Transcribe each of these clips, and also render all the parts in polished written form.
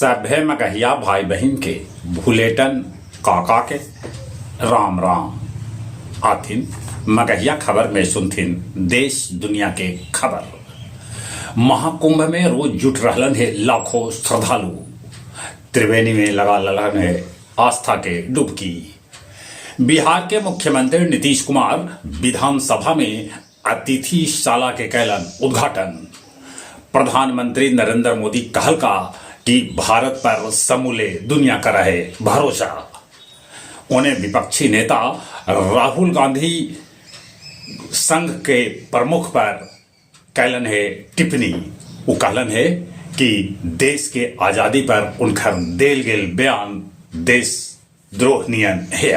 सभे मगहिया भाई बहन के भूलेटन काका के राम राम आथिन। मगहिया खबर में सुनथिन देश दुनिया के खबर। महाकुंभ में रोज जुट रहलन है लाखों श्रद्धालु। त्रिवेणी में लगा ललन है आस्था के डुबकी। बिहार के मुख्यमंत्री नीतीश कुमार विधानसभा में अतिथिशाला के कैलन उद्घाटन। प्रधानमंत्री नरेंद्र मोदी कहलका कि भारत पर समूले दुनिया का रहे भरोसा। उन्हें विपक्षी नेता राहुल गांधी संघ के प्रमुख पर कैलन है टिप्पणी। वो कहलन है कि देश के आजादी पर उनकर देल गेल बयान देश द्रोह नियन है।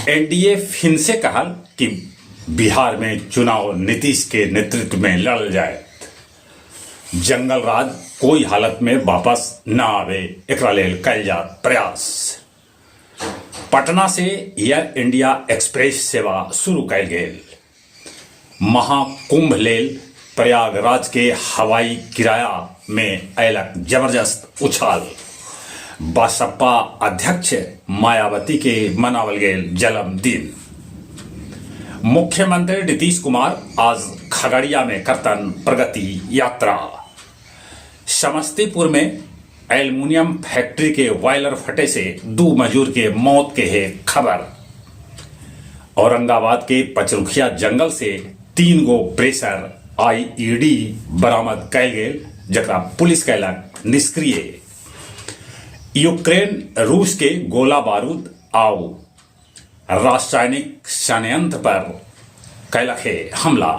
एनडीए फिर से कहल कि बिहार में चुनाव नीतीश के नेतृत्व में लड़ल जाए। जंगल राज कोई हालत में वापस न आवे एकरा लेल कैल जात प्रयास। पटना से एयर इंडिया एक्सप्रेस सेवा शुरू कैल गेल। महाकुंभ लेल प्रयागराज के हवाई किराया में अयलक जबरदस्त उछाल। बसपा अध्यक्ष मायावती के मनावल गेल जन्मदिन। मुख्यमंत्री नीतीश कुमार आज खगड़िया में करतन प्रगति यात्रा। समस्तीपुर में एल्युमिनियम फैक्ट्री के बॉयलर फटे से 2 मजदूर के मौत के है खबर। औरंगाबाद के पचरुखिया जंगल से 3 गो प्रेशर आईईडी बरामद कैल गेल, जकरा पुलिस कैलक निष्क्रिय। यूक्रेन रूस के गोला बारूद आओ रासायनिक षड्यंत्र पर कैलक है हमला।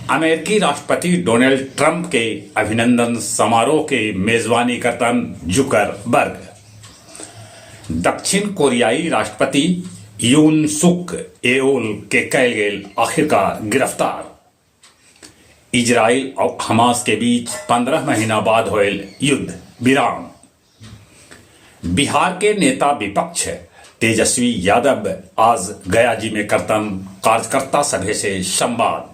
अमेरिकी राष्ट्रपति डोनाल्ड ट्रंप के अभिनंदन समारोह के मेजबानी करतन जुकरबर्ग। दक्षिण कोरियाई राष्ट्रपति यून सुक एओल के कैल गेल आखिरकार गिरफ्तार। इजराइल और हमास के बीच 15 महीना बाद होयल युद्ध विराम। बिहार के नेता विपक्ष तेजस्वी यादव आज गया जी में करतन कार्यकर्ता सभा से संवाद।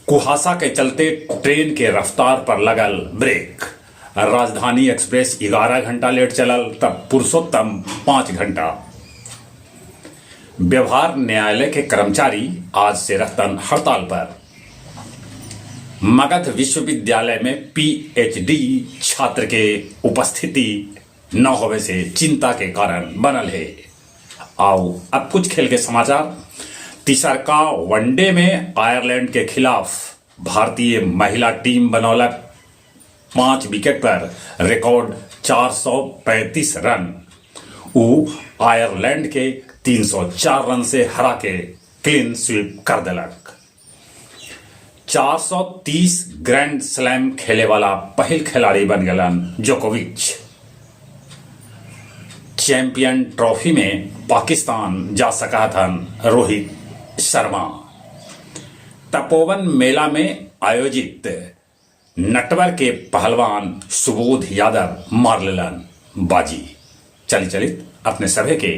कुहासा के चलते ट्रेन के रफ्तार पर लगल ब्रेक। राजधानी एक्सप्रेस 11 घंटा लेट चलल तब पुरुषोत्तम 5 घंटा। व्यवहार न्यायालय के कर्मचारी आज से रहतन हड़ताल पर। मगध विश्वविद्यालय में पीएचडी छात्र के उपस्थिति न होने से चिंता के कारण बनल है। आओ अब कुछ खेल के समाचार। तीसरका वनडे में आयरलैंड के खिलाफ भारतीय महिला टीम बनौलक 5 विकेट पर रिकॉर्ड 435 रन। वो आयरलैंड के 304 रन से हरा के क्लीन स्वीप कर दिलक। 430 ग्रैंड स्लैम खेले वाला पहल खिलाड़ी बन गलन जोकोविच। चैंपियन ट्रॉफी में पाकिस्तान जा सका था रोहित शर्मा। तपोवन मेला में आयोजित नटवर के पहलवान सुबोध यादव मार लेलन बाजी। चलित अपने सभे के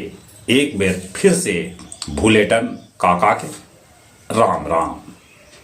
एक बेर फिर से भूलेटन काका के राम राम।